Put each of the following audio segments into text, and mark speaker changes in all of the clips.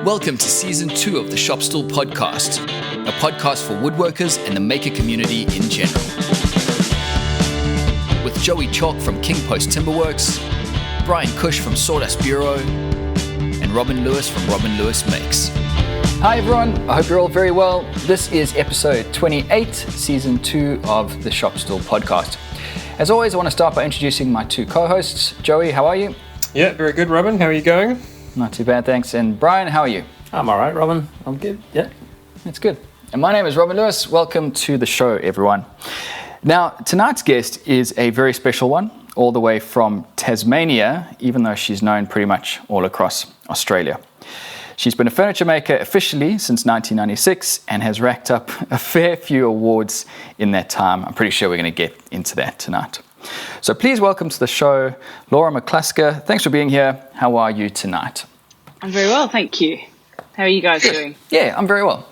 Speaker 1: Welcome to Season 2 of the Shop Stool Podcast, a podcast for woodworkers and the maker community in general. With Joey Chalk from King Post Timberworks, Bryan Cush from Sawdust Bureau, and Robin Lewis from RobinLewisMakes. Hi everyone, I hope you're all very well. This is episode 28, Season 2 of the Shop Stool Podcast. As always, I want to start by introducing my two co-hosts. Joey, how are you?
Speaker 2: Yeah, very good, Robin. How are you going?
Speaker 1: Not too bad, thanks. And Bryan, how are you?
Speaker 3: I'm all right, Robin. I'm good. Yeah.
Speaker 1: That's good. And my name is Robin Lewis. Welcome to the show, everyone. Now, tonight's guest is a very special one, all the way from Tasmania, even though she's known pretty much all across Australia. She's been a furniture maker officially since 1996 and has racked up a fair few awards in that time. I'm pretty sure we're going to get into that tonight. So please welcome to the show, Laura McCusker. Thanks for being here. How are you tonight?
Speaker 4: I'm very well, thank you. How are you guys doing?
Speaker 1: Yeah, I'm very well.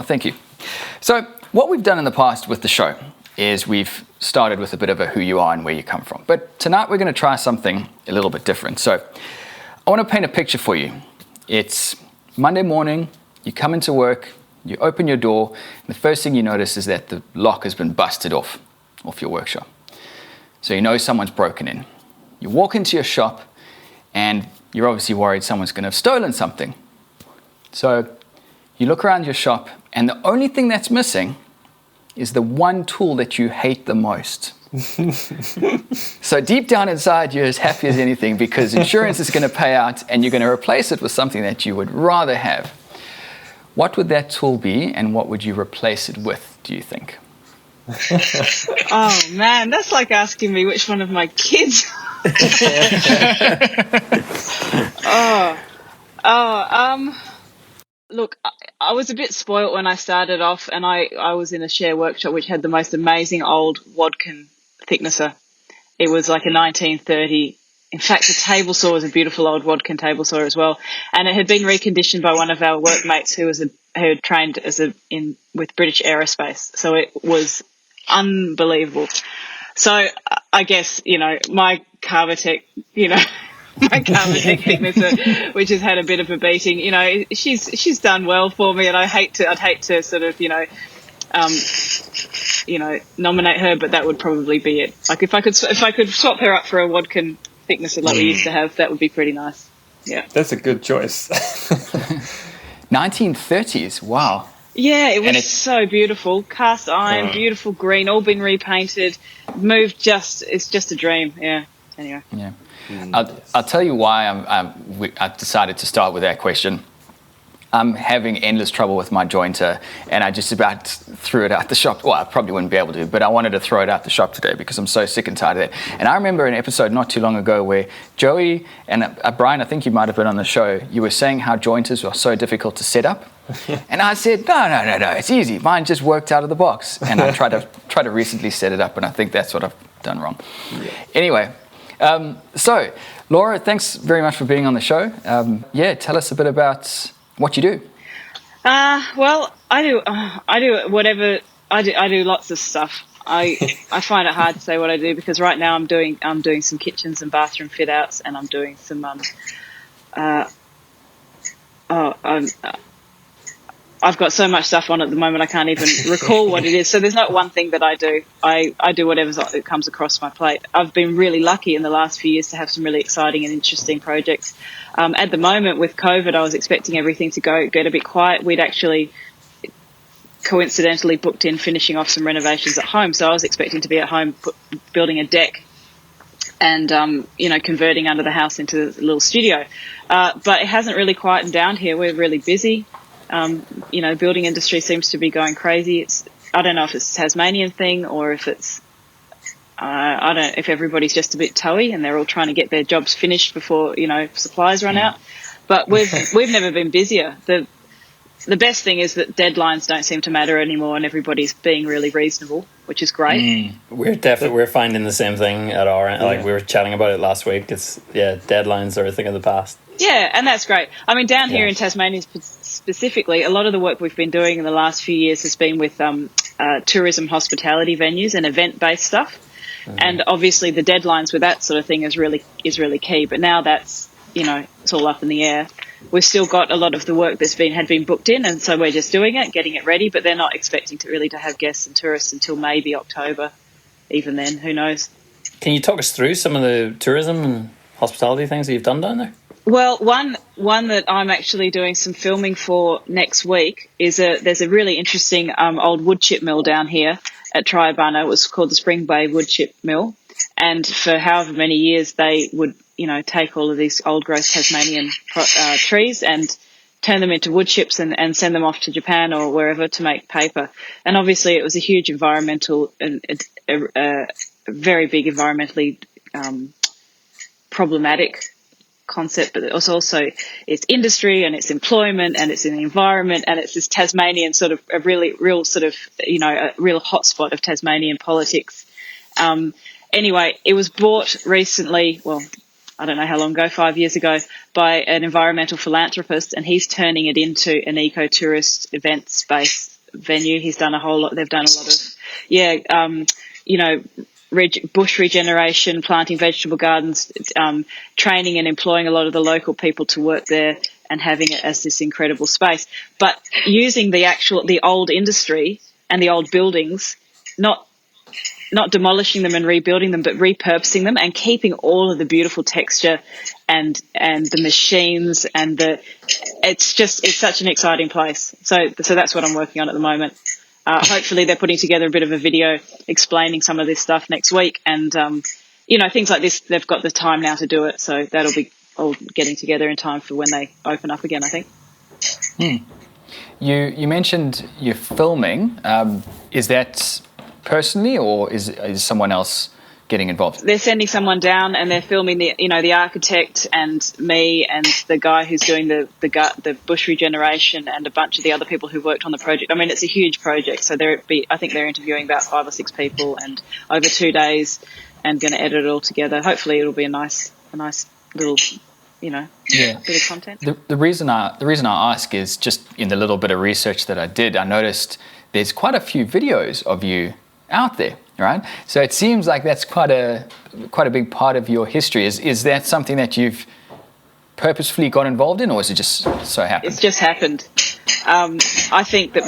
Speaker 1: Thank you. So what we've done in the past with the show is we've started with a bit of a who you are and where you come from. But tonight we're going to try something a little bit different. So I want to paint a picture for you. It's Monday morning, you come into work, you open your door, and the first thing you notice is that the lock has been busted off your workshop. So you know someone's broken in. You walk into your shop and you're obviously worried someone's going to have stolen something. So you look around your shop and the only thing that's missing is the one tool that you hate the most. So deep down inside you're as happy as anything because insurance is going to pay out and you're going to replace it with something that you would rather have. What would that tool be and what would you replace it with, do you think?
Speaker 4: Oh man, that's like asking me which one of my kids. Look, I was a bit spoilt when I started off, and I was in a share workshop which had the most amazing old Wadkin thicknesser. It was like a 1930. In fact, the table saw was a beautiful old Wadkin table saw as well, and it had been reconditioned by one of our workmates who had trained with British Aerospace. So it was unbelievable. So I guess, my Carvatec, my Carvatec thicknesser, which has had a bit of a beating, she's done well for me, and I'd hate to sort of, nominate her, but that would probably be it. Like if I could swap her up for a Wadkin thicknesser like we used to have, that would be pretty nice. Yeah.
Speaker 2: That's a good choice.
Speaker 1: 1930s, wow.
Speaker 4: Yeah, it was so beautiful. Cast iron, beautiful green, all been repainted. It's just a dream. Yeah. Anyway.
Speaker 1: Yeah. I'll tell you why I decided to start with that question. I'm having endless trouble with my jointer, and I just about threw it out the shop. Well, I probably wouldn't be able to, but I wanted to throw it out the shop today because I'm so sick and tired of that. And I remember an episode not too long ago where Joey and Bryan, I think you might have been on the show, you were saying how jointers are so difficult to set up. And I said, no, it's easy. Mine just worked out of the box. And I tried to recently set it up, and I think that's what I've done wrong. Yeah. Anyway, so Laura, thanks very much for being on the show. Tell us a bit about what you do.
Speaker 4: Well, I do whatever. I do lots of stuff. I find it hard to say what I do because right now I'm doing some kitchens and bathroom fit outs, and I'm doing some I've got so much stuff on at the moment I can't even recall what it is. So there's not one thing that I do. I do whatever comes across my plate. I've been really lucky in the last few years to have some really exciting and interesting projects. At the moment with COVID, I was expecting everything to get a bit quiet. We'd actually coincidentally booked in finishing off some renovations at home. So I was expecting to be at home building a deck and, converting under the house into a little studio. But it hasn't really quietened down here. We're really busy. Building industry seems to be going crazy. I don't know if it's a Tasmanian thing or if it's, if everybody's just a bit toey and they're all trying to get their jobs finished before, supplies run out. But we've never been busier. The best thing is that deadlines don't seem to matter anymore and everybody's being really reasonable, which is great.
Speaker 3: We're finding the same thing at our end. Like we were chatting about it last week. Deadlines are a thing of the past.
Speaker 4: Yeah, and that's great. I mean, down here in Tasmania specifically, a lot of the work we've been doing in the last few years has been with tourism hospitality venues and event-based stuff. Mm-hmm. And obviously the deadlines with that sort of thing is really key. But now that's, it's all up in the air. We've still got a lot of the work had been booked in, and so we're just doing it, getting it ready, but they're not expecting to have guests and tourists until maybe October. Even then, who knows?
Speaker 3: Can you talk us through some of the tourism and hospitality things that you've done down there?
Speaker 4: Well, one that I'm actually doing some filming for next week there's a really interesting old wood chip mill down here at Triabunna. It was called the Spring Bay Wood Chip Mill, and for however many years they would take all of these old growth Tasmanian trees and turn them into wood chips and send them off to Japan or wherever to make paper. And obviously it was a huge environmental and a very big environmentally problematic concept, but it was also it's industry and it's employment and it's in the environment and it's this Tasmanian sort of a real sort of a real hotspot of Tasmanian politics. Anyway, it was bought recently, well, I don't know how long ago, 5 years ago, by an environmental philanthropist, and he's turning it into an eco-tourist event space venue. They've done a lot of bush regeneration, planting vegetable gardens, training and employing a lot of the local people to work there and having it as this incredible space. But using the old industry and the old buildings, not demolishing them and rebuilding them, but repurposing them and keeping all of the beautiful texture and the machines and it's such an exciting place. So that's what I'm working on at the moment. Hopefully they're putting together a bit of a video explaining some of this stuff next week. And, things like this, they've got the time now to do it. So that'll be all getting together in time for when they open up again, I think.
Speaker 1: You mentioned you're filming. Is that personally or is someone else getting involved? They're
Speaker 4: sending someone down and they're filming the architect and me and the guy who's doing the bush regeneration and a bunch of the other people who worked on the project. I mean, it's a huge project, so I think they're interviewing about 5 or 6 people and over 2 days and going to edit it all together. Hopefully it'll be a nice little bit of content.
Speaker 1: The reason I ask is just in the little bit of research that I did, I noticed there's quite a few videos of you out there, right? So it seems like that's quite a big part of your history. Is that something that you've purposefully got involved in, or is it just so happened?
Speaker 4: It's just happened. I think that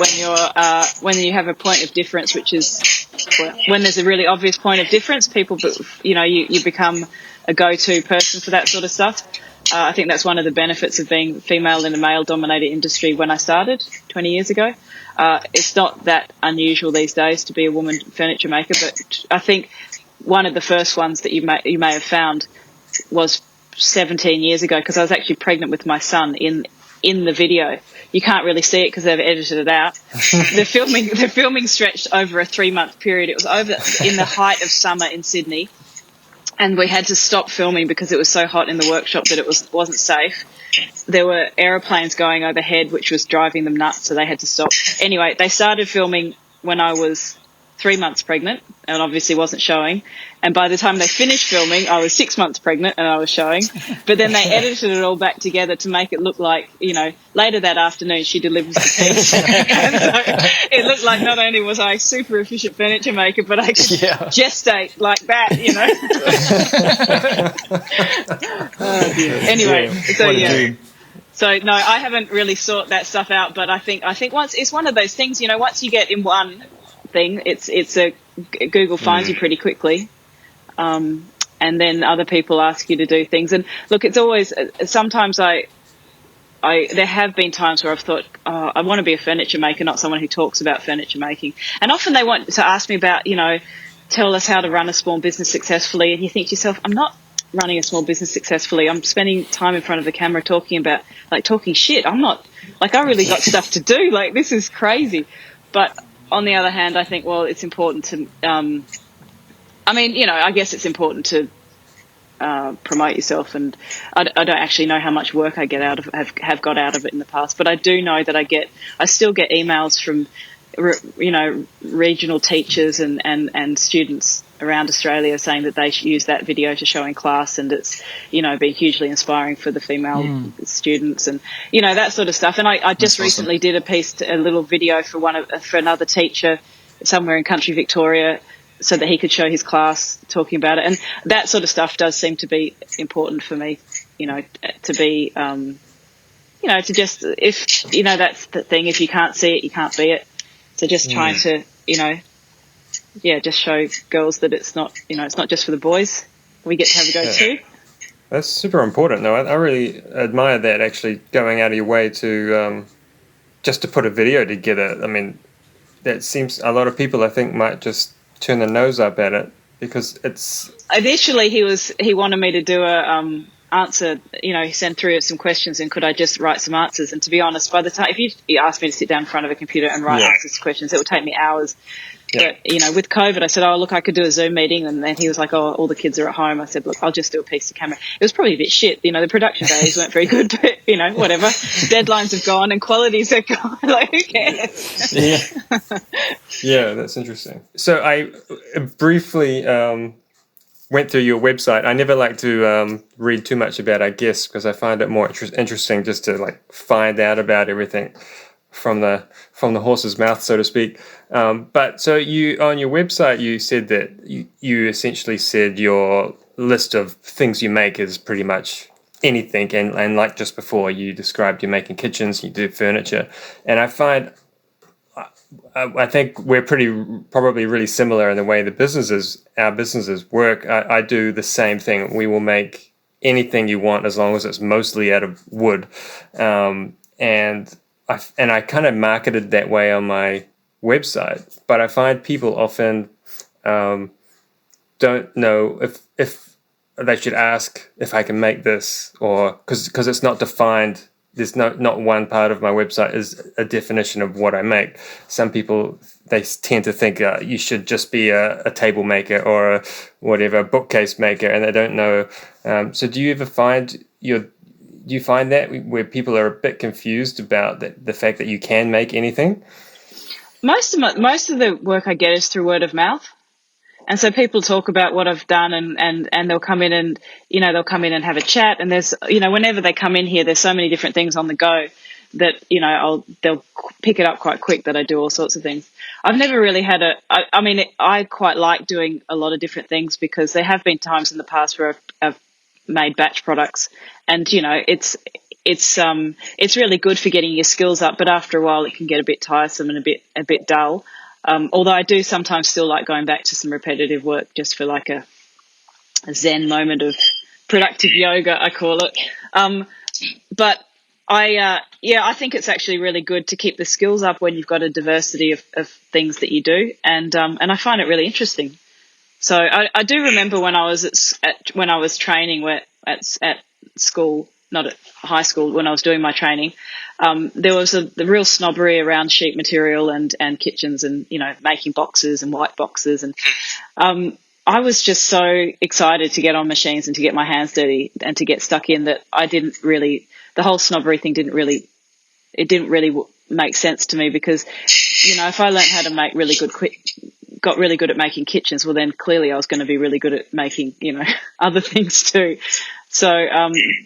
Speaker 4: when you have a point of difference, which is when there's a really obvious point of difference, people, you become a go-to person for that sort of stuff. I think that's one of the benefits of being female in a male-dominated industry. When I started 20 years ago, it's not that unusual these days to be a woman furniture maker, but I think one of the first ones that you may have found was 17 years ago, because I was actually pregnant with my son in the video. You can't really see it because they've edited it out. The filming stretched over a 3-month period. It was over in the height of summer in Sydney, and we had to stop filming because it was so hot in the workshop that it wasn't safe. There were aeroplanes going overhead, which was driving them nuts, so they had to stop. Anyway, they started filming when I was 3 months pregnant and obviously wasn't showing. And by the time they finished filming, I was 6 months pregnant and I was showing. But then they edited it all back together to make it look like, later that afternoon she delivers the piece. And so it looked like not only was I a super efficient furniture maker, but I could gestate like that, Oh, dear. Anyway, So no, I haven't really sought that stuff out, but I think once it's one of those things, once you get in one thing, Google finds you pretty quickly, and then other people ask you to do things. And look, it's always sometimes there have been times where I've thought, I want to be a furniture maker, not someone who talks about furniture making. And often they want to ask me about, tell us how to run a small business successfully, and you think to yourself, I'm not running a small business successfully. I'm spending time in front of the camera talking shit. I'm not, I really got stuff to do. This is crazy. But on the other hand, I think, well, it's important to, I guess it's important to promote yourself. And I don't actually know how much work I get out of, have got out of it in the past, but I do know that I still get emails from, regional teachers and students around Australia saying that they use that video to show in class, and it's, been hugely inspiring for the female students and, that sort of stuff. And I just recently did a little video for another teacher somewhere in country Victoria so that he could show his class talking about it. And that sort of stuff does seem to be important for me. to be, to just, if, that's the thing, if you can't see it, you can't be it. So just trying to, just show girls that it's not, it's not just for the boys. We get to have a go too.
Speaker 2: That's super important. No, I really admire that, actually, going out of your way to just to put a video together. I mean, that seems, a lot of people, I think, might just turn their nose up at it because it's...
Speaker 4: Initially, he wanted me to do a answer, he sent through some questions and could I just write some answers. And to be honest, by the time, if you asked me to sit down in front of a computer and write answers to questions, it would take me hours. Yeah. But, with COVID, I said, oh, look, I could do a Zoom meeting. And then he was like, oh, all the kids are at home. I said, look, I'll just do a piece of camera. It was probably a bit shit. The production days weren't very good, but, whatever. Deadlines have gone and qualities have gone. Like, who cares?
Speaker 2: Yeah, that's interesting. So I briefly went through your website. I never like to read too much about our guests because I find it more interesting just to, find out about everything from the horse's mouth, so to speak. But so you, on your website, you said that you essentially said your list of things you make is pretty much anything, and like just before, you described you're making kitchens, you do furniture, and I think we're probably really similar in the way our businesses work. I do the same thing. We will make anything you want as long as it's mostly out of wood, and I kind of marketed that way on my website, but I find people often don't know if they should ask if I can make this, or because it's not defined. There's not one part of my website is a definition of what I make. Some people, they tend to think you should just be a table maker or a bookcase maker, and they don't know. So do you ever find do you find that where people are a bit confused about the fact that you can make anything?
Speaker 4: Most of the work I get is through word of mouth. And so people talk about what I've done and they'll come in and, they'll come in and have a chat. And there's, whenever they come in here, there's so many different things on the go that, they'll pick it up quite quick that I do all sorts of things. I've never really had I quite like doing a lot of different things because there have been times in the past where I've made batch products, and it's really good for getting your skills up, but after a while it can get a bit tiresome and a bit dull. Although I do sometimes still like going back to some repetitive work just for like a zen moment of productive yoga, I call it. But I think it's actually really good to keep the skills up when you've got a diversity of things that you do, and I find it really interesting. So I do remember when I was when I was training at school, not at high school, when I was doing my training, there was the real snobbery around sheet material and kitchens and, making boxes and white boxes. And I was just so excited to get on machines and to get my hands dirty and to get stuck in that the whole snobbery thing didn't really make sense to me because, if I learned how to make got really good at making kitchens, well then clearly I was going to be really good at making, other things too. So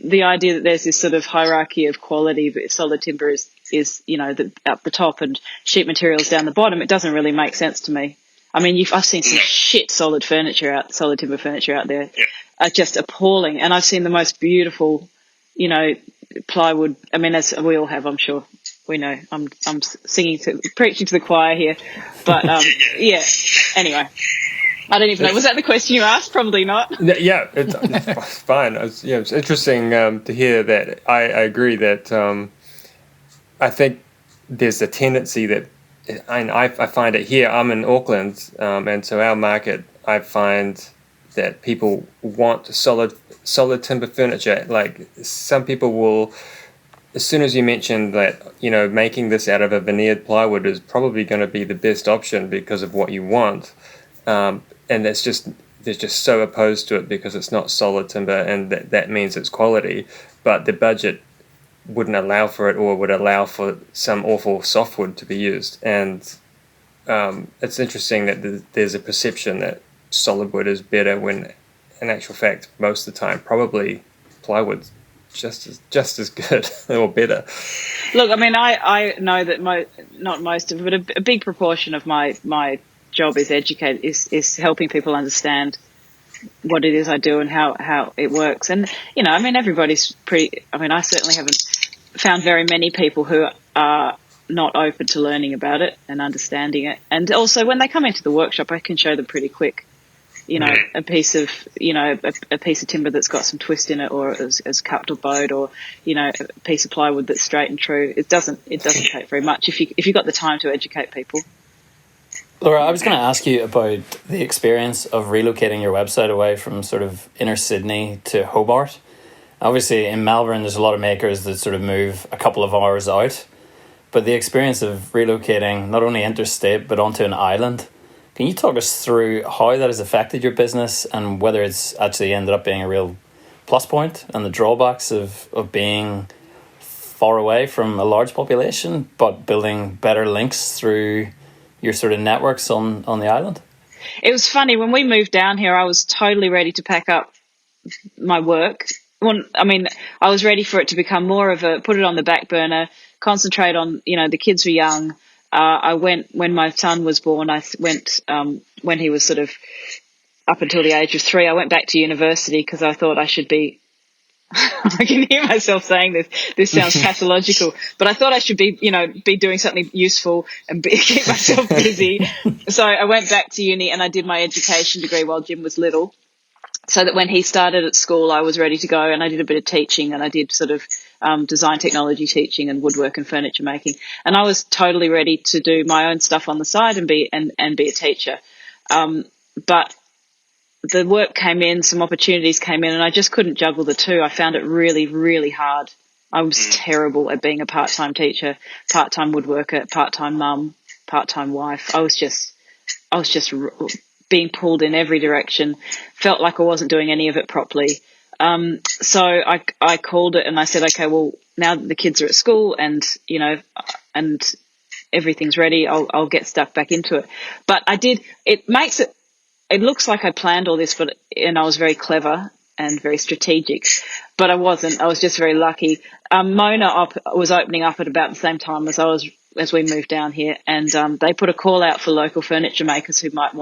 Speaker 4: the idea that there's this sort of hierarchy of quality, but solid timber is up the top and sheet materials down the bottom, it doesn't really make sense to me. I mean, I've seen some shit solid timber furniture out there, just appalling, and I've seen the most beautiful, plywood. I mean, as we all have, I'm sure. We know I'm preaching to the choir here, but Anyway, I don't even know. Was that the question you asked? Probably not.
Speaker 2: Yeah, it's fine. It's interesting to hear that. I agree that I think there's a tendency that, and I find it here. I'm in Auckland, and so our market, I find that people want solid timber furniture. Like some people will. As soon as you mention that, making this out of a veneered plywood is probably going to be the best option because of what you want, and they're just so opposed to it because it's not solid timber, and that means it's quality, but the budget wouldn't allow for it, or would allow for some awful softwood to be used. And it's interesting that there's a perception that solid wood is better when, in actual fact, most of the time, probably plywood's just as good or better.
Speaker 4: Look, I mean, I know that not most of it, but a big proportion of my job is is helping people understand what it is I do and how it works. And, I mean, everybody's I certainly haven't found very many people who are not open to learning about it and understanding it. And also when they come into the workshop, I can show them pretty quick, a piece of, a piece of timber that's got some twist in it, or is cupped or bowed, or, a piece of plywood that's straight and true. It doesn't take very much if you've got the time to educate people.
Speaker 3: Laura, I was going to ask you about the experience of relocating your website away from sort of inner Sydney to Hobart. Obviously, in Melbourne, there's a lot of makers that sort of move a couple of hours out. But the experience of relocating not only interstate, but onto an island, can you talk us through how that has affected your business and whether it's actually ended up being a real plus point and the drawbacks of being far away from a large population, but building better links through your sort of networks on the island?
Speaker 4: It was funny. When we moved down here, I was totally ready to pack up my work. Well, I mean, I was ready for it to become more of put it on the back burner, concentrate on, the kids were young. I went when my son was born. I went when he was sort of up until the age of 3. I went back to university because I thought I should be. I can hear myself saying this. This sounds pathological, but I thought I should be, be doing something useful and keep myself busy. So I went back to uni and I did my education degree while Jim was little, so that when he started at school, I was ready to go. And I did a bit of teaching, and I did sort of design technology teaching and woodwork and furniture making. And I was totally ready to do my own stuff on the side and be a teacher. But the work came in, some opportunities came in, and I just couldn't juggle the two. I found it really, really hard. I was terrible at being a part-time teacher, part-time woodworker, part-time mum, part-time wife. I was just being pulled in every direction, felt like I wasn't doing any of it properly. So I called it and I said, okay, well, now that the kids are at school and, and everything's ready, I'll get stuck back into it. But it looks like I planned all this, and I was very clever and very strategic, but I wasn't. I was just very lucky. Mona was opening up at about the same time as we moved down here, and they put a call out for local furniture makers who might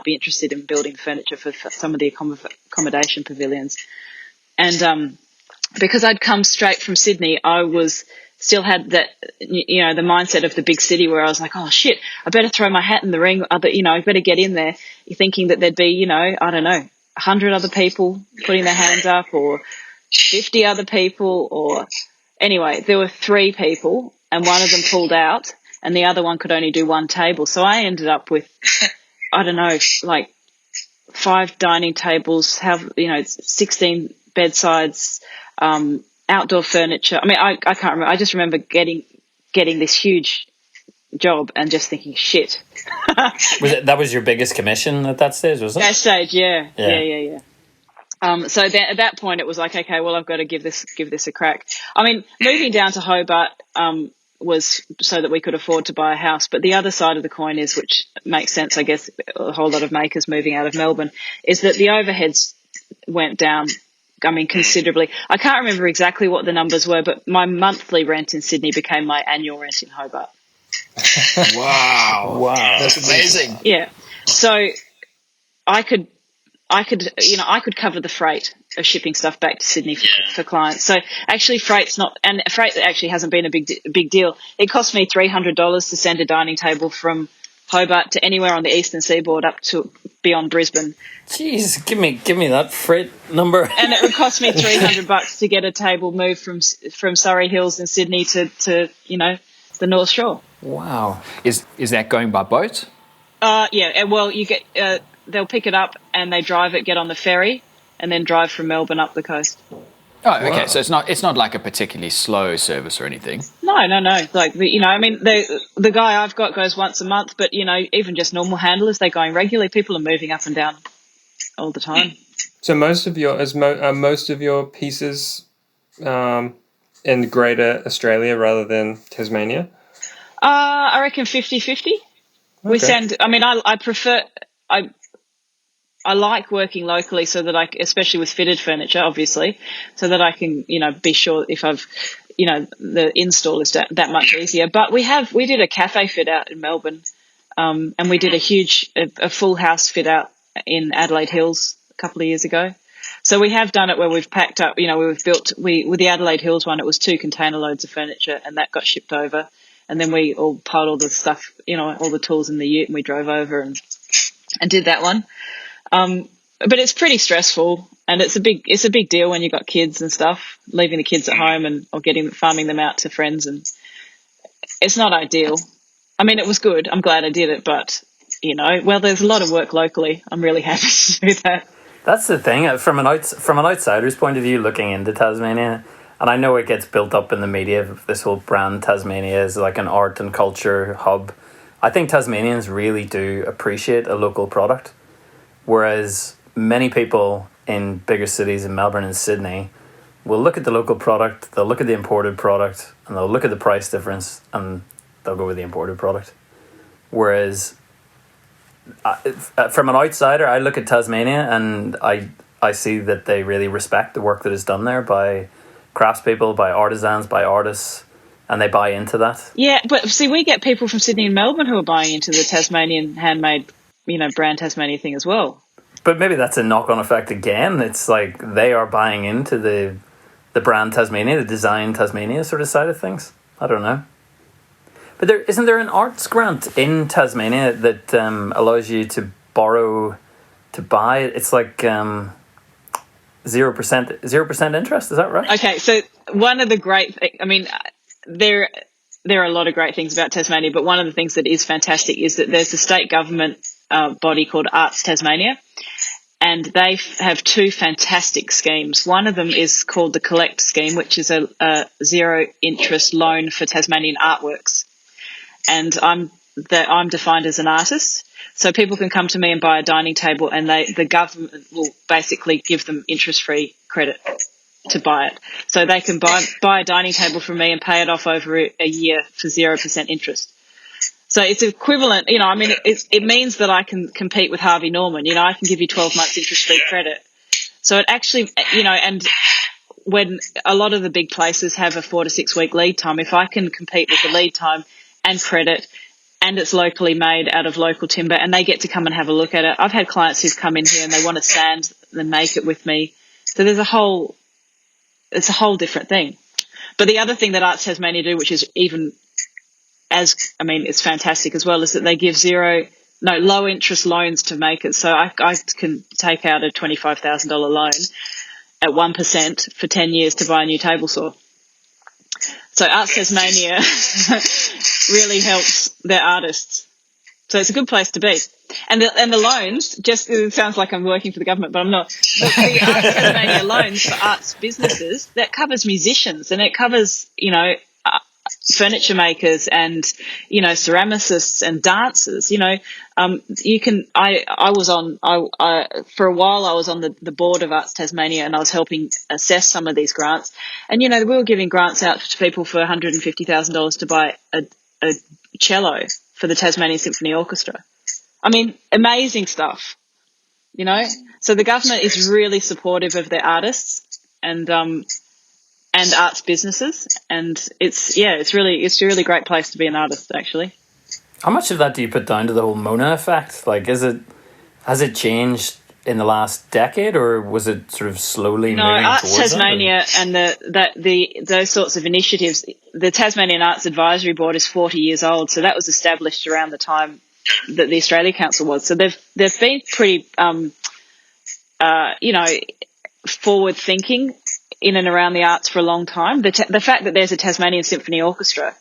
Speaker 4: be interested in building furniture for some of the accommodation pavilions. And because I'd come straight from Sydney, I still had that, the mindset of the big city where I was like, oh shit, I better throw my hat in the ring. I better get in there. You're thinking that there'd be, I don't know, 100 other people putting their hands up, or 50 other people, or anyway, there were 3 people, and one of them pulled out, and the other one could only do 1 table. So I ended up with, I don't know, like 5 dining tables, 16 bedsides, outdoor furniture. I mean, I can't remember. I just remember getting this huge job and just thinking, shit.
Speaker 3: That was your biggest commission at that stage, was it?
Speaker 4: That stage, yeah. So at that point, it was like, okay, well, I've got to give this a crack. I mean, moving down to Hobart was so that we could afford to buy a house. But the other side of the coin is, which makes sense, I guess, a whole lot of makers moving out of Melbourne, is that the overheads went down. I mean, considerably. I can't remember exactly what the numbers were, but my monthly rent in Sydney became my annual rent in Hobart.
Speaker 1: Wow. That's amazing.
Speaker 4: Yeah. So I could cover the freight of shipping stuff back to Sydney for clients. So actually freight actually hasn't been a big deal. It cost me $300 to send a dining table from Hobart to anywhere on the eastern seaboard up to beyond Brisbane.
Speaker 3: Jeez, give me that freight number.
Speaker 4: And it would cost me $300 to get a table moved from Surrey Hills in Sydney to the North Shore.
Speaker 1: Wow. Is that going by boat?
Speaker 4: Yeah. Well, you get they'll pick it up and they drive it, get on the ferry, and then drive from Melbourne up the coast.
Speaker 1: Oh, okay. Wow. So it's not like a particularly slow service or anything.
Speaker 4: No. Like, I mean, the guy I've got goes once a month, but even just normal handlers, they're going regularly. People are moving up and down all the time.
Speaker 2: So most of your pieces in Greater Australia rather than Tasmania?
Speaker 4: I reckon 50-50. Okay. We send. I mean, I prefer. I like working locally so that especially with fitted furniture, obviously, so that I can, be sure if I've, the install is that much easier. But we did a cafe fit out in Melbourne, and we did a full house fit out in Adelaide Hills couple of years ago. So we have done it where we've packed up, with the Adelaide Hills one, it was 2 container loads of furniture and that got shipped over. And then we all piled all the stuff, all the tools in the ute, and we drove over and did that one. But it's pretty stressful, and it's a big deal when you've got kids and stuff, leaving the kids at home or farming them out to friends, and it's not ideal. I mean, it was good. I'm glad I did it, but there's a lot of work locally. I'm really happy to do that.
Speaker 3: That's the thing. From an outsider's point of view, looking into Tasmania, and I know it gets built up in the media, this whole brand Tasmania is like an art and culture hub. I think Tasmanians really do appreciate a local product, whereas many people in bigger cities in Melbourne and Sydney will look at the local product, they'll look at the imported product, and they'll look at the price difference, and they'll go with the imported product. Whereas from an outsider, I look at Tasmania and I see that they really respect the work that is done there by craftspeople, by artisans, by artists, and they buy into that.
Speaker 4: Yeah, but see, we get people from Sydney and Melbourne who are buying into the Tasmanian handmade, brand Tasmania thing as well.
Speaker 3: But maybe that's a knock-on effect again. It's like they are buying into the brand Tasmania, the design Tasmania sort of side of things. I don't know. But isn't there an arts grant in Tasmania that allows you to borrow to buy? It's like 0% interest. Is that right?
Speaker 4: Okay, so one of the great there are a lot of great things about Tasmania, but one of the things that is fantastic is that there's a state government body called Arts Tasmania, and they have 2 fantastic schemes. One of them is called the Collect scheme, which is a zero interest loan for Tasmanian artworks. And I'm defined as an artist, so people can come to me and buy a dining table, and the government will basically give them interest-free credit to buy it. So they can buy a dining table from me and pay it off over a year for 0% interest. So it's equivalent, it means that I can compete with Harvey Norman. I can give you 12 months interest-free credit. So it actually, and when a lot of the big places have a 4 to 6 week lead time, if I can compete with the lead time and credit, and it's locally made out of local timber, and they get to come and have a look at it. I've had clients who've come in here and they want to sand and make it with me. So it's a whole different thing. But the other thing that Arts Tasmania do, which is it's fantastic as well, is that they give low interest loans to make it. So I can take out a $25,000 loan at 1% for 10 years to buy a new table saw. So Arts Tasmania really helps their artists. So it's a good place to be. And the loans, it sounds like I'm working for the government, but I'm not. But the Arts Tasmania loans for arts businesses, that covers musicians, and it covers, furniture makers and, ceramicists and dancers. For a while I was on the board of Arts Tasmania, and I was helping assess some of these grants. And, we were giving grants out to people for $150,000 to buy a cello for the Tasmanian Symphony Orchestra. Amazing stuff, So the government is really supportive of their artists and arts businesses, and it's a really great place to be an artist, actually.
Speaker 3: How much of that do you put down to the whole Mona effect? Like, has it changed in the last decade, or was it sort of slowly moving
Speaker 4: Arts
Speaker 3: towards
Speaker 4: Tasmania and those sorts of initiatives? The Tasmanian Arts Advisory Board is 40 years old, so that was established around the time that the Australia Council was. So they've been pretty forward thinking in and around the arts for a long time. The fact that there's a Tasmanian Symphony Orchestra,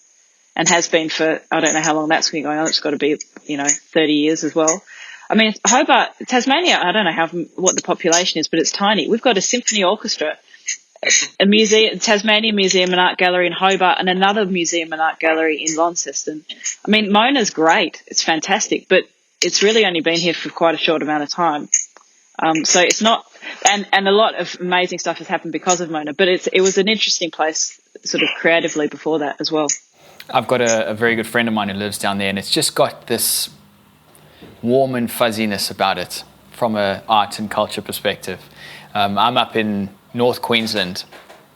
Speaker 4: and has been for, I don't know how long that's been going on, it's got to be 30 years as well. Hobart, Tasmania, I don't know what the population is, but it's tiny. We've got a symphony orchestra, a museum, Tasmanian Museum and Art Gallery in Hobart, and another museum and art gallery in Launceston. Mona's great. It's fantastic, but it's really only been here for quite a short amount of time. So it's not, and a lot of amazing stuff has happened because of Mona, but it was an interesting place sort of creatively before that as well.
Speaker 1: I've got a very good friend of mine who lives down there, and it's just got this warm and fuzziness about it from an art and culture perspective. I'm up in North Queensland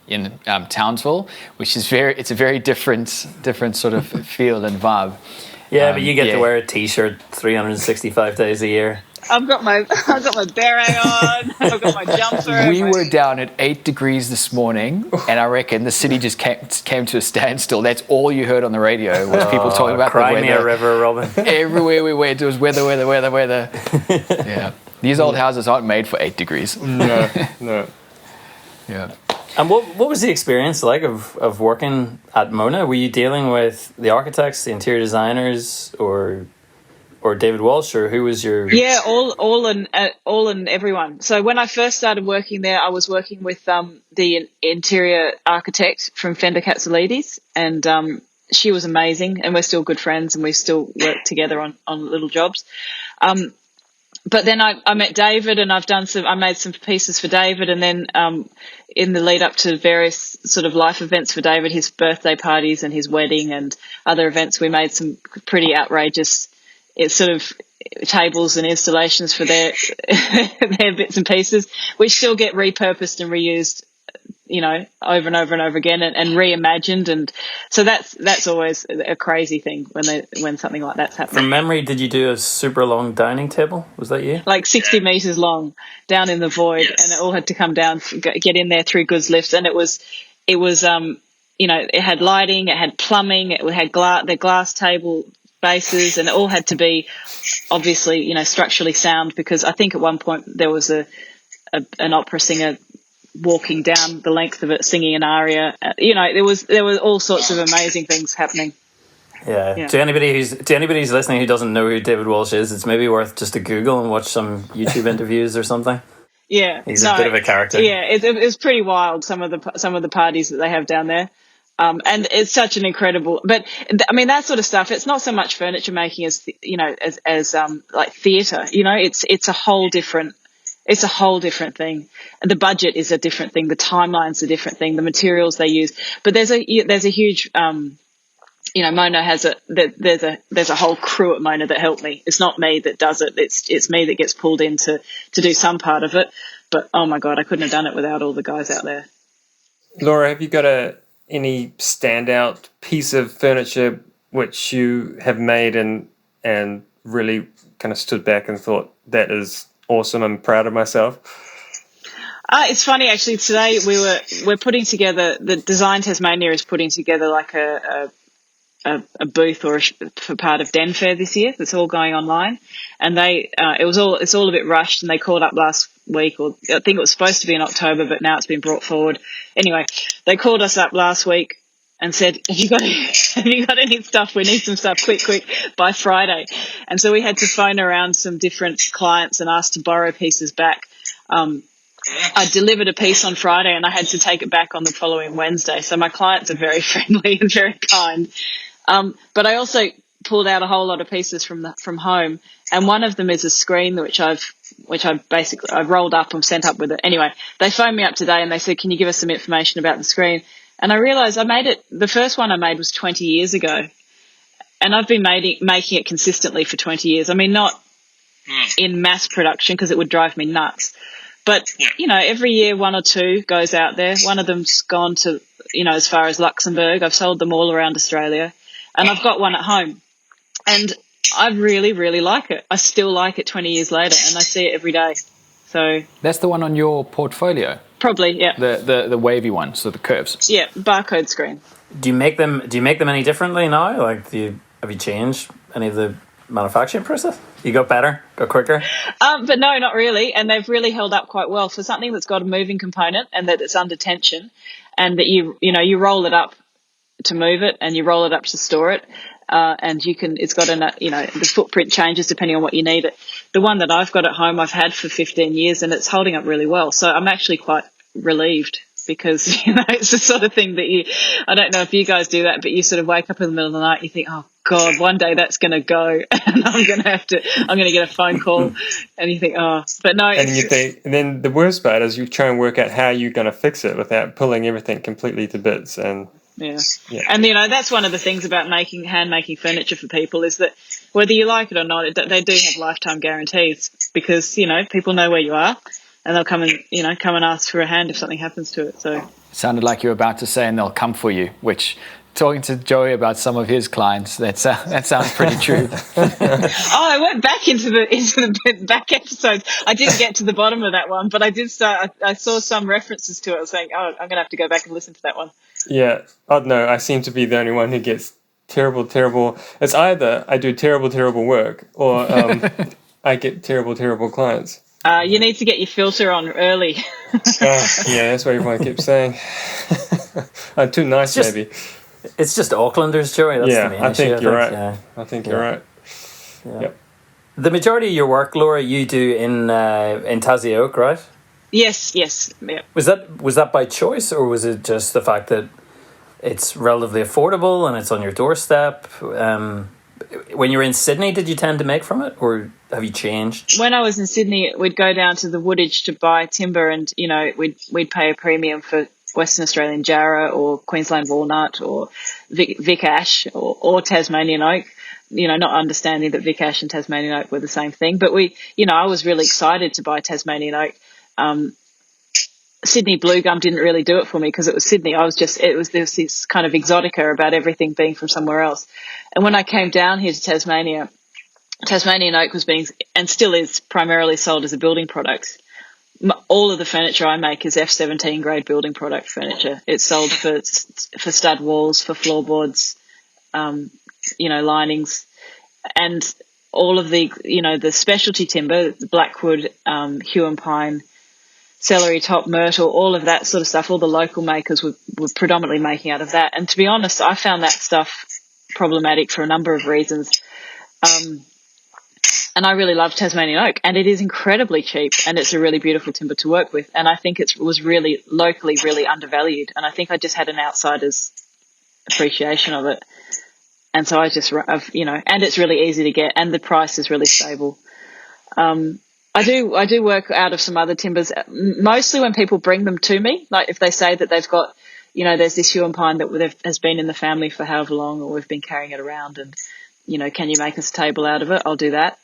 Speaker 1: in Townsville, which is it's a very different sort of feel and vibe.
Speaker 3: Yeah, but you get to wear a T-shirt 365 days a year.
Speaker 4: I've got my beret on. I've got my jumper.
Speaker 1: We were down at 8 degrees this morning, and I reckon the city just came to a standstill. That's all you heard on the radio was people talking about the
Speaker 3: Crimea
Speaker 1: weather.
Speaker 3: River, Robin.
Speaker 1: Everywhere we went, it was weather. Yeah, these old houses aren't made for 8 degrees.
Speaker 2: No.
Speaker 1: Yeah.
Speaker 3: And what was the experience like of working at Mona? Were you dealing with the architects, the interior designers, or David Walsh, or who was your?
Speaker 4: Yeah, all and everyone. So when I first started working there, I was working with the interior architect from Fender Katsoulides, and she was amazing, and we're still good friends, and we still work together on little jobs. But then I met David, and I made some pieces for David, and then in the lead up to various sort of life events for David, his birthday parties and his wedding and other events, we made some pretty outrageous sort of tables and installations for their bits and pieces, which still get repurposed and reused, over and over and over again, and reimagined. And so that's always a crazy thing when something like that's happening.
Speaker 3: From memory, did you do a super long dining table? Was that you?
Speaker 4: Like 60 meters long, down in the void, yes. And it all had to come down, get in there through goods lifts, and it was it had lighting, it had plumbing, it had the glass table bases, and it all had to be obviously structurally sound, because I think at one point there was an opera singer walking down the length of it singing an aria. There was all sorts of amazing things happening.
Speaker 3: Yeah. To anybody who's listening who doesn't know who David Walsh is, it's maybe worth just to Google and watch some YouTube interviews or something.
Speaker 4: Yeah,
Speaker 3: he's a bit of a character.
Speaker 4: Yeah, it's pretty wild, some of the parties that they have down there. And it's such an incredible, but I mean, that sort of stuff, it's not so much furniture making as like theatre, it's a whole different thing. And the budget is a different thing. The timeline's a different thing. The materials they use, but there's a huge, Mona has there's a whole crew at Mona that help me. It's not me that does it. It's me that gets pulled in to do some part of it. But oh my God, I couldn't have done it without all the guys out there.
Speaker 2: Laura, have you got any standout piece of furniture which you have made and really kind of stood back and thought, that is awesome, I'm proud of myself?
Speaker 4: It's funny, actually. Today we're putting together, the Design Tasmania is putting together like a booth for part of Den Fair this year. That's all going online, and it's all a bit rushed. And they called up last week, or I think it was supposed to be in October, but now it's been brought forward. Anyway, they called us up last week and said, have you got any stuff? We need some stuff quick by Friday. And so we had to phone around some different clients and ask to borrow pieces back. I delivered a piece on Friday and I had to take it back on the following Wednesday. So my clients are very friendly and very kind. But I also pulled out a whole lot of pieces from home, and one of them is a screen which I've rolled up and sent up with it. Anyway, they phoned me up today and they said, can you give us some information about the screen? And I realised the first one I made was 20 years ago, and I've been making it consistently for 20 years. I mean, not in mass production because it would drive me nuts. But, every year one or two goes out there. One of them's gone to, as far as Luxembourg. I've sold them all around Australia. And I've got one at home. And I really, really like it. I still like it 20 years later, and I see it every day. So
Speaker 1: that's the one on your portfolio?
Speaker 4: Probably, yeah.
Speaker 1: The wavy one, so the curves.
Speaker 4: Yeah, barcode screen.
Speaker 3: Do you make them any differently now? Like, have you changed any of the manufacturing process? You got better, got quicker?
Speaker 4: But no, not really. And they've really held up quite well for something that's got a moving component and that it's under tension, and that you roll it up to move it and you roll it up to store it. And it's got the footprint changes depending on what you need it. The one that I've got at home, I've had for 15 years and it's holding up really well. So I'm actually quite relieved, because, it's the sort of thing that I don't know if you guys do that, but you sort of wake up in the middle of the night and you think, oh God, one day that's going to go and I'm going to get a phone call, and you think, oh, but no.
Speaker 2: And then the worst part is you try and work out how you're going to fix it without pulling everything completely to bits. And
Speaker 4: yeah. And that's one of the things about hand making furniture for people, is that whether you like it or not, they do have lifetime guarantees, because people know where you are and they'll come and ask for a hand if something happens to it. So
Speaker 1: it sounded like you were about to say, and they'll come for you, which talking to Joey about some of his clients. That sounds pretty true.
Speaker 4: I went back into the back episodes. I didn't get to the bottom of that one, but I did start. I saw some references to it. I was saying, I'm going to have to go back and listen to that one.
Speaker 2: Yeah. Oh no, I seem to be the only one who gets terrible. It's either I do terrible work, or I get terrible clients.
Speaker 4: You need to get your filter on early.
Speaker 2: Yeah, that's what everyone keeps saying. I'm too nice, maybe.
Speaker 3: It's just Aucklanders, Joey. That's the main
Speaker 2: I think
Speaker 3: issue,
Speaker 2: you're right.
Speaker 3: Yeah.
Speaker 2: I think you're right.
Speaker 3: Yeah.
Speaker 2: Yep.
Speaker 3: The majority of your work, Laura, you do in Tassie Oak, right?
Speaker 4: Yes. Yep.
Speaker 3: Was that by choice, or was it just the fact that it's relatively affordable and it's on your doorstep? When you were in Sydney, did you tend to make from it, or have you changed?
Speaker 4: When I was in Sydney, we'd go down to the woodage to buy timber, and we'd pay a premium for Western Australian Jarrah or Queensland walnut or Vic Ash or Tasmanian oak. Not understanding that Vic Ash and Tasmanian oak were the same thing, but I was really excited to buy Tasmanian oak. Sydney blue gum didn't really do it for me because it was Sydney. There was this kind of exotica about everything being from somewhere else. And when I came down here to Tasmania, Tasmanian oak was being, and still is, primarily sold as a building product. All of the furniture I make is F17 grade building product furniture. It's sold for stud walls, for floorboards, linings, and all of the, the specialty timber, the blackwood, hue and pine, celery top, myrtle, all of that sort of stuff. All the local makers were predominantly making out of that. And to be honest, I found that stuff problematic for a number of reasons. And I really love Tasmanian oak, and it is incredibly cheap, and it's a really beautiful timber to work with. And I think it was really locally really undervalued, and I think I just had an outsider's appreciation of it. And so and it's really easy to get, and the price is really stable. I do work out of some other timbers, mostly when people bring them to me, like if they say that they've got, there's this hue and pine that has been in the family for however long, or we've been carrying it around, and, can you make us a table out of it? I'll do that.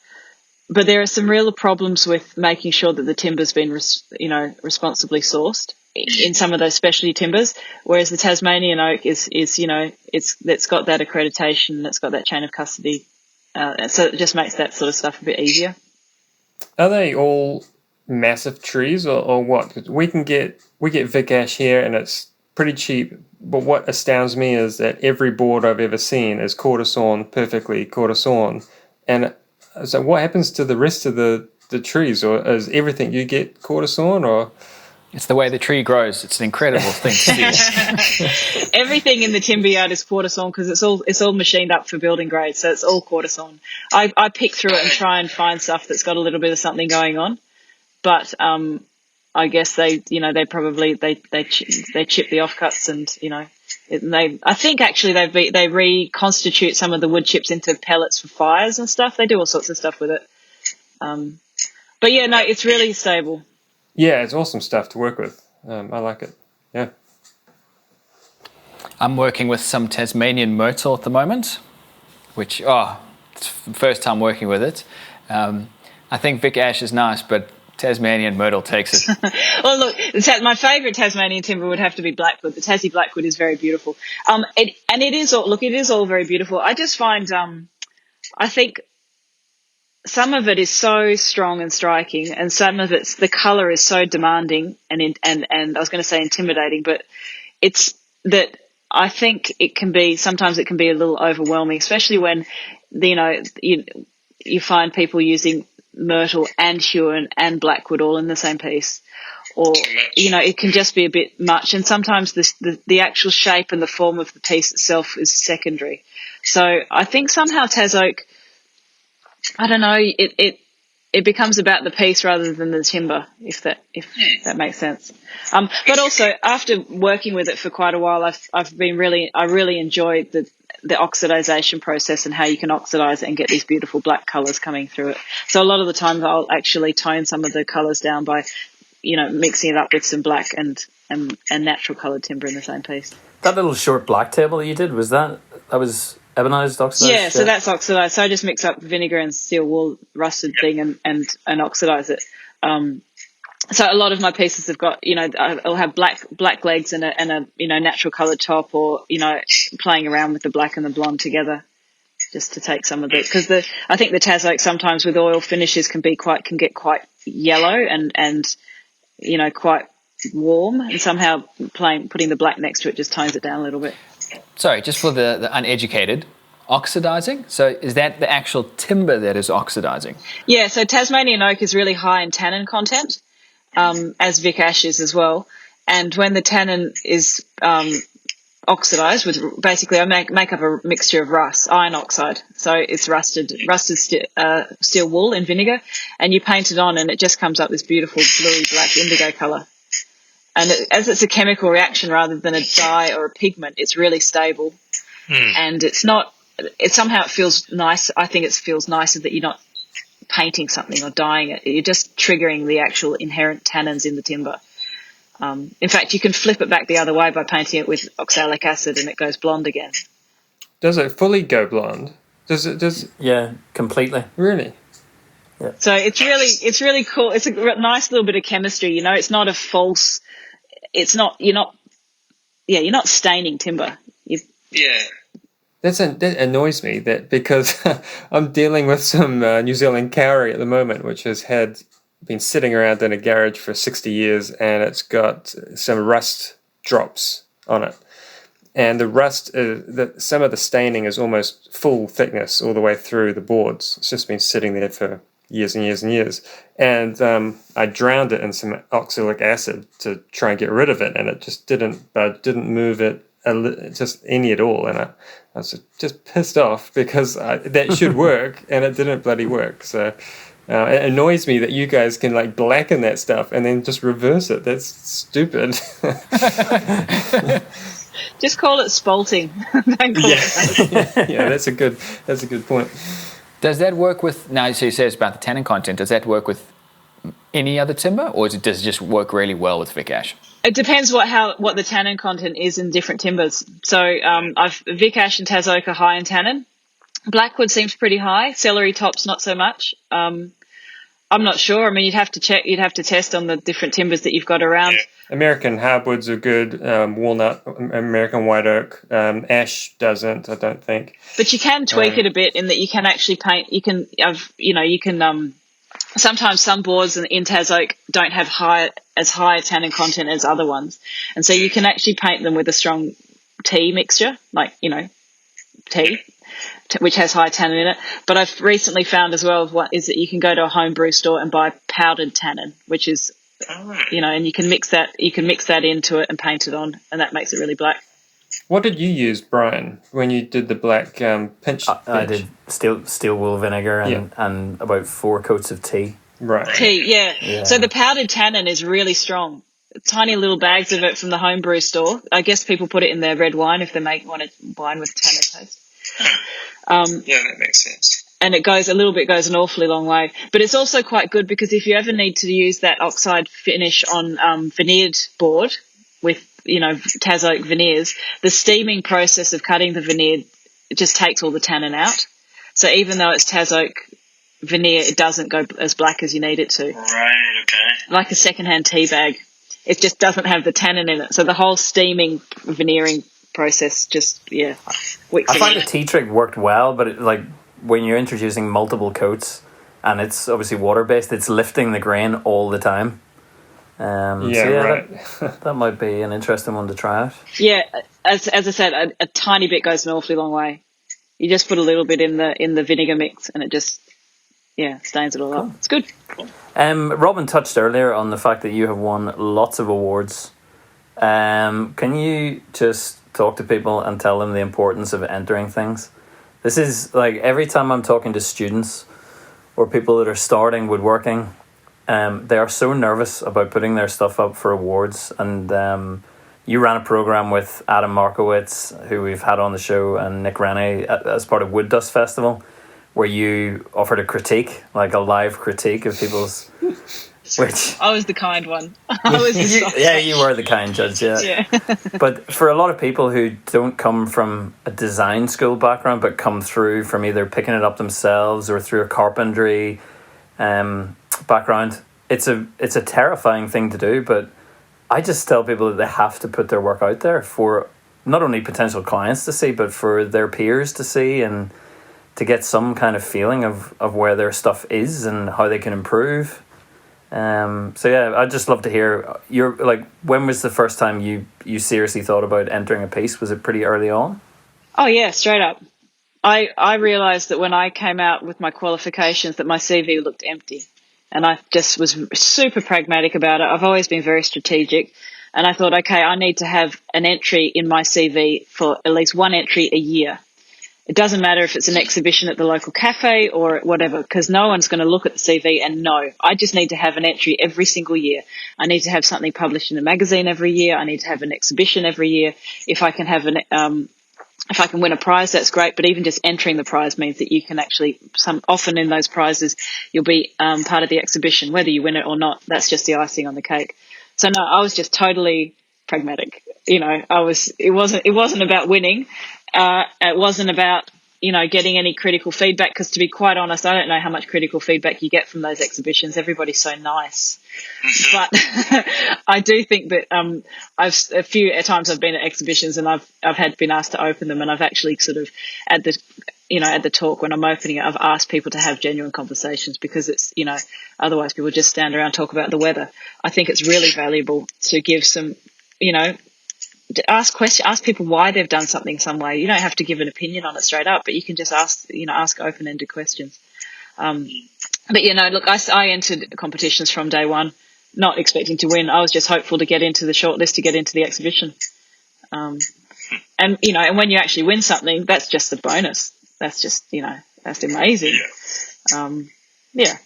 Speaker 4: But there are some real problems with making sure that the timber's been, responsibly sourced in some of those specialty timbers, whereas the Tasmanian oak it's got that accreditation, it's got that chain of custody, so it just makes that sort of stuff a bit easier.
Speaker 2: Are they all massive trees or what? 'Cause we get Vic Ash here and it's pretty cheap, but what astounds me is that every board I've ever seen is perfectly quarter sawn. And so what happens to the rest of the trees, or is everything you get quarter sawn, or?
Speaker 1: It's the way the tree grows. It's an incredible thing to see.
Speaker 4: Everything in the timber yard is quarter sawn because it's all machined up for building grade, so it's all quarter sawn. I pick through it and try and find stuff that's got a little bit of something going on, but I guess they chip the offcuts, and I think actually they reconstitute some of the wood chips into pellets for fires and stuff. They do all sorts of stuff with it. But yeah, no, it's really stable.
Speaker 2: Yeah, it's awesome stuff to work with. I like it. Yeah.
Speaker 1: I'm working with some Tasmanian myrtle at the moment, which, it's the first time working with it. I think Vic Ash is nice, but Tasmanian myrtle takes it.
Speaker 4: Well, look, my favourite Tasmanian timber would have to be blackwood. The Tassie blackwood is very beautiful. It is all very beautiful. I just find, I think some of it is so strong and striking, and some of the colour is so demanding and I was going to say intimidating, but it's that I think sometimes it can be a little overwhelming, especially when, you find people using myrtle and hue and blackwood all in the same piece, or it can just be a bit much, and sometimes the actual shape and the form of the piece itself is secondary. So I think somehow Tas oak, I don't know, it becomes about the piece rather than the timber, if that makes sense. But also after working with it for quite a while, I really enjoyed the oxidization process and how you can oxidize it and get these beautiful black colors coming through it. So a lot of the times I'll actually tone some of the colors down by, mixing it up with some black and natural colored timber in the same piece.
Speaker 3: That little short black table that you did, was ebonized, oxidized?
Speaker 4: Yeah, so that's oxidized. So I just mix up vinegar and steel wool rusted thing and oxidize it. So a lot of my pieces have got, I'll have black legs and a natural coloured top, or playing around with the black and the blonde together, just to take some of it, because I think the Tas oak sometimes with oil finishes can get quite yellow and quite warm, and somehow putting the black next to it just tones it down a little bit.
Speaker 1: Sorry, just for the uneducated, oxidizing? So is that the actual timber that is oxidizing?
Speaker 4: Yeah, so Tasmanian oak is really high in tannin content, as Vic Ash is as well. And when the tannin is oxidized with, basically I make up a mixture of rust, iron oxide. So it's rusted steel wool in vinegar, and you paint it on and it just comes up this beautiful bluey black indigo color. And as it's a chemical reaction rather than a dye or a pigment, it's really stable. And it feels nice. I think it feels nicer that you're not painting something or dyeing it. You're just triggering the actual inherent tannins in the timber. In fact, you can flip it back the other way by painting it with oxalic acid and it goes blonde again.
Speaker 2: Does it fully go blonde?
Speaker 3: Yeah, completely.
Speaker 2: Really?
Speaker 3: Yeah.
Speaker 4: So it's really cool. It's a nice little bit of chemistry. It's not a false. It's not. You're not staining timber.
Speaker 2: That annoys me, because I'm dealing with some New Zealand kauri at the moment, which has been sitting around in a garage for 60 years, and it's got some rust drops on it. And the rust, some of the staining is almost full thickness all the way through the boards. It's just been sitting there for years and years and years. And I drowned it in some oxalic acid to try and get rid of it, and it just didn't move it just any at all. And I was just pissed off because that should work, and it didn't bloody work. So it annoys me that you guys can blacken that stuff and then just reverse it. That's stupid.
Speaker 4: Just call it spalting. Don't call it.
Speaker 2: Yeah, that's a good point.
Speaker 1: Does that work with, now so you say it's about the tannin content, does that work with any other timber, or does it just work really well with Vic Ash?
Speaker 4: It depends what the tannin content is in different timbers. So Vic Ash and Tas oak are high in tannin. Blackwood seems pretty high. Celery tops not so much. I'm not sure. I mean, you'd have to check. You'd have to test on the different timbers that you've got around.
Speaker 2: Yeah. American hardwoods are good. Walnut, American white oak. Ash doesn't, I don't think.
Speaker 4: But you can tweak it a bit in that you can actually paint. You can sometimes some boards in Tas oak don't have as high a tannin content as other ones, and so you can actually paint them with a strong tea mixture, tea, which has high tannin in it. But I've recently found as well is that you can go to a homebrew store and buy powdered tannin, which is, and you can mix that into it and paint it on, and that makes it really black.
Speaker 2: What did you use, Bryan, when you did the black pinch?
Speaker 3: I did steel wool vinegar and about 4 coats of tea.
Speaker 2: Right.
Speaker 4: Tea, yeah. So the powdered tannin is really strong. Tiny little bags of it from the homebrew store. I guess people put it in their red wine if they want a wine with tannin taste.
Speaker 5: Yeah, that makes sense.
Speaker 4: And it goes an awfully long way. But it's also quite good because if you ever need to use that oxide finish on veneered board with, Tas oak veneers, the steaming process of cutting the veneer just takes all the tannin out. So even though it's Tas oak veneer, it doesn't go as black as you need it to.
Speaker 5: Right, okay.
Speaker 4: Like a secondhand tea bag. It just doesn't have the tannin in it. So the whole steaming veneering process just, wicks
Speaker 3: I find the tea trick worked well, but when you're introducing multiple coats and it's obviously water-based, it's lifting the grain all the time.
Speaker 2: Right.
Speaker 3: That might be an interesting one to try out.
Speaker 4: Yeah, as I said, a tiny bit goes an awfully long way. You just put a little bit in the vinegar mix and it just stains it all up. It's good.
Speaker 3: Robin touched earlier on the fact that you have won lots of awards. Can you just talk to people and tell them the importance of entering things? This is every time I'm talking to students or people that are starting woodworking, they are so nervous about putting their stuff up for awards. And you ran a program with Adam Markowitz, who we've had on the show, and Nick Rennie as part of Wood Dust Festival, where you offered a critique, a live critique of people's... Which
Speaker 4: I was the kind one. I was
Speaker 3: you were the kind judge, yeah. But for a lot of people who don't come from a design school background, but come through from either picking it up themselves or through a carpentry background, it's a terrifying thing to do, but I just tell people that they have to put their work out there for not only potential clients to see, but for their peers to see, and to get some kind of feeling of where their stuff is and how they can improve. So yeah, I'd just love to hear when was the first time you seriously thought about entering a piece? Was it pretty early on?
Speaker 4: Oh yeah, straight up. I realised that when I came out with my qualifications that my CV looked empty, and I just was super pragmatic about it. I've always been very strategic, and I thought, okay, I need to have an entry in my CV for at least one entry a year. It doesn't matter if it's an exhibition at the local cafe or whatever, because no one's going to look at the CV and know. I just need to have an entry every single year. I need to have something published in a magazine every year. I need to have an exhibition every year. If I can have if I can win a prize, that's great. But even just entering the prize means that you can actually, often in those prizes, you'll be part of the exhibition, whether you win it or not. That's just the icing on the cake. So no, I was just totally pragmatic. It wasn't about winning. It wasn't about, getting any critical feedback, because to be quite honest, I don't know how much critical feedback you get from those exhibitions. Everybody's so nice. But I do think that a few times I've been at exhibitions and I've been asked to open them, and I've actually sort of at the talk when I'm opening it, I've asked people to have genuine conversations, because it's, otherwise people just stand around and talk about the weather. I think it's really valuable to give some, to ask people why they've done something some way. You don't have to give an opinion on it straight up, but you can just ask open-ended questions. But look, I entered competitions from day one, not expecting to win. I was just hopeful to get into the shortlist, to get into the exhibition. And when you actually win something, that's just a bonus. That's just, that's amazing. Yeah.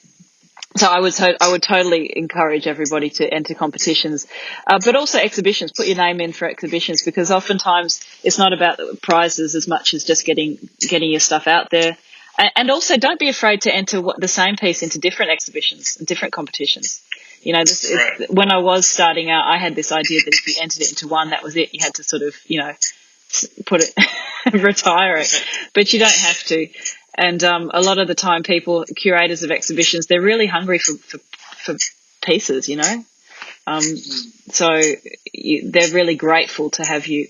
Speaker 4: So I would totally encourage everybody to enter competitions, but also exhibitions. Put your name in for exhibitions, because oftentimes it's not about the prizes as much as just getting your stuff out there. And also, don't be afraid to enter the same piece into different exhibitions and different competitions. When I was starting out, I had this idea that if you entered it into one, that was it. You had to sort of, put it, retire it, but you don't have to. And a lot of the time, curators of exhibitions, they're really hungry for pieces, so they're really grateful to have you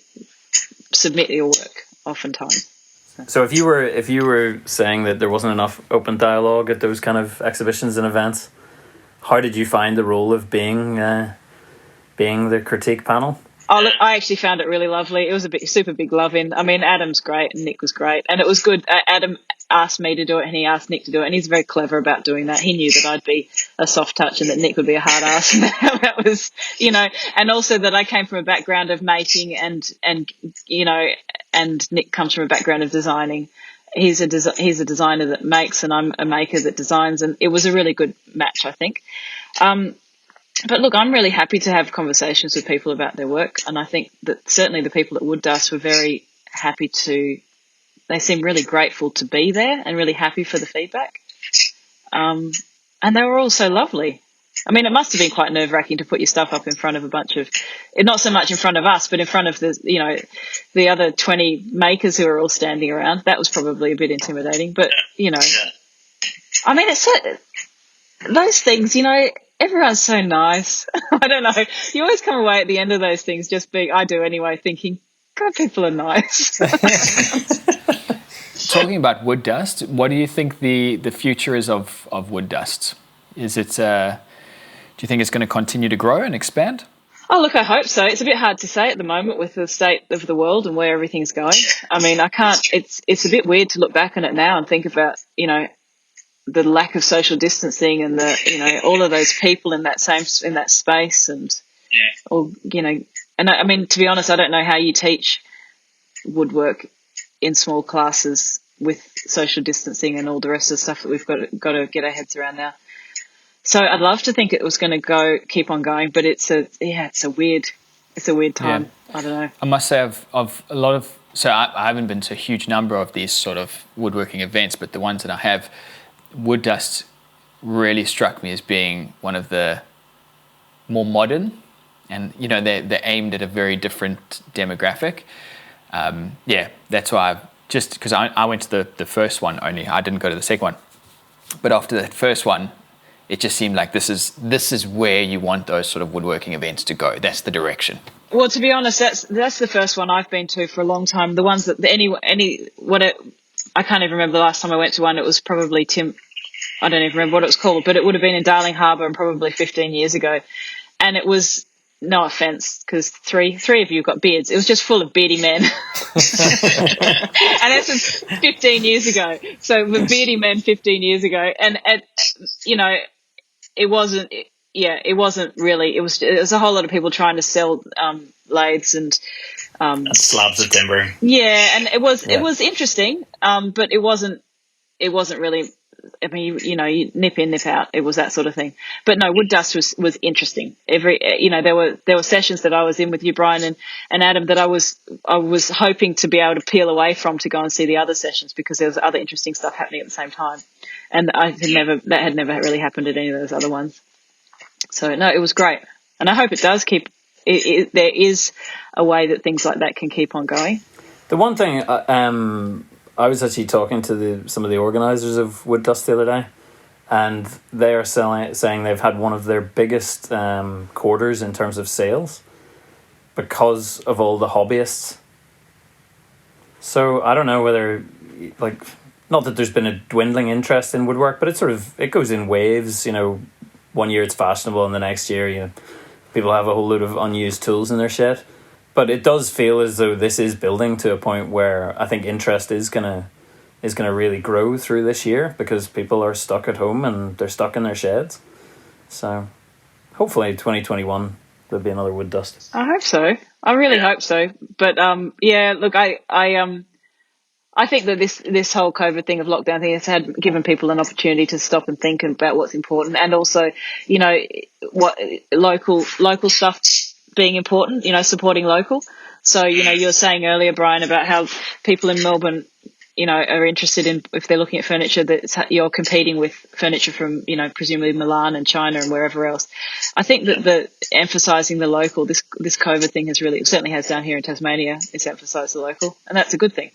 Speaker 4: submit your work oftentimes.
Speaker 3: So if you were saying that there wasn't enough open dialogue at those kind of exhibitions and events, how did you find the role of being the critique panel?
Speaker 4: Oh, look, I actually found it really lovely. It was a super big love-in. I mean, Adam's great and Nick was great. And it was good. Adam asked me to do it and he asked Nick to do it. And he's very clever about doing that. He knew that I'd be a soft touch and that Nick would be a hard ass. That was, and also that I came from a background of making and Nick comes from a background of designing. He's a designer that makes and I'm a maker that designs. And it was a really good match, I think. But look, I'm really happy to have conversations with people about their work. And I think that certainly the people at Wood Dust were very happy they seemed really grateful to be there and really happy for the feedback. And they were all so lovely. I mean, it must have been quite nerve-wracking to put your stuff up in front of a bunch of, not so much in front of us, but in front of the other 20 makers who were all standing around. That was probably a bit intimidating, but, I mean, it's those things, everyone's so nice. I don't know. You always come away at the end of those things I do anyway, thinking, God, people are nice.
Speaker 1: Talking about Wood Dust, what do you think the future is of Wood Dust? Is it, do you think it's going to continue to grow and expand?
Speaker 4: Oh, look, I hope so. It's a bit hard to say at the moment with the state of the world and where everything's going. I mean, it's a bit weird to look back on it now and think about, the lack of social distancing and all of those people in that space and I mean, to be honest, I don't know how you teach woodwork in small classes with social distancing and all the rest of the stuff that we've got to get our heads around now. So I'd love to think it was going to keep on going, but it's a weird time. Yeah. I don't know.
Speaker 1: I must say of a lot of, so I haven't been to a huge number of these sort of woodworking events, but the ones that I have, Wood Dust really struck me as being one of the more modern, and they're aimed at a very different demographic. That's why because I went to the first one only. I didn't go to the second one, but after the first one, it just seemed like this is where you want those sort of woodworking events to go. That's the direction.
Speaker 4: Well, to be honest, that's the first one I've been to for a long time. The ones that I can't even remember the last time I went to one. It was probably I don't even remember what it was called, but it would have been in Darling Harbour and probably 15 years ago. And it was, no offence, because three of you got beards. It was just full of beardy men. And this was 15 years ago. So the beardy men 15 years ago. And it wasn't really, it was a whole lot of people trying to sell lathes and
Speaker 3: slabs of timber.
Speaker 4: Yeah, and it was interesting, but it wasn't really. I mean, you nip in, nip out. It was that sort of thing. But no, wood dust was interesting. There were sessions that I was in with you, Bryan and Adam, that I was hoping to be able to peel away from to go and see the other sessions, because there was other interesting stuff happening at the same time, and that had never really happened at any of those other ones. So no, it was great, and I hope it does keep. There is a way that things like that can keep on going.
Speaker 3: The one thing, I was actually talking to some of the organisers of Wood Dust the other day, and they are saying they've had one of their biggest quarters in terms of sales because of all the hobbyists. So I don't know whether, like, not that there's been a dwindling interest in woodwork, but it goes in waves. 1 year it's fashionable, and the next year, people have a whole load of unused tools in their shed. But it does feel as though this is building to a point where I think interest is gonna really grow through this year, because people are stuck at home and they're stuck in their sheds. So hopefully 2021 there'll be another Wood Dust.
Speaker 4: I hope so. I really hope so. But look, I think that this whole COVID thing of lockdown thing has given people an opportunity to stop and think about what's important, and also, what local stuff being important, supporting local. So, you were saying earlier, Bryan, about how people in Melbourne, are interested in, if they're looking at furniture, that you're competing with furniture from, presumably Milan and China and wherever else. I think that the emphasising the local, this COVID thing certainly has down here in Tasmania, it's emphasised the local, and that's a good thing.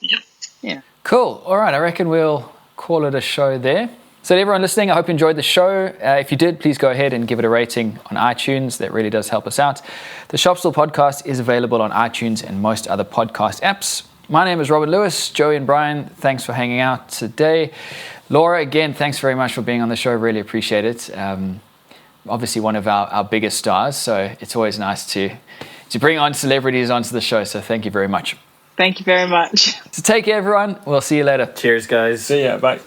Speaker 5: Yep.
Speaker 4: Yeah.
Speaker 1: Cool. All right. I reckon we'll call it a show there. So to everyone listening, I hope you enjoyed the show. If you did, please go ahead and give it a rating on iTunes. That really does help us out. The Shop Stool Podcast is available on iTunes and most other podcast apps. My name is Robin Lewis. Joey and Bryan, thanks for hanging out today. Laura, again, thanks very much for being on the show. Really appreciate it. Obviously one of our biggest stars, so it's always nice to bring on celebrities onto the show. So thank you very much.
Speaker 4: Thank you very much.
Speaker 1: So take care, everyone. We'll see you later.
Speaker 3: Cheers, guys.
Speaker 2: See ya. Bye.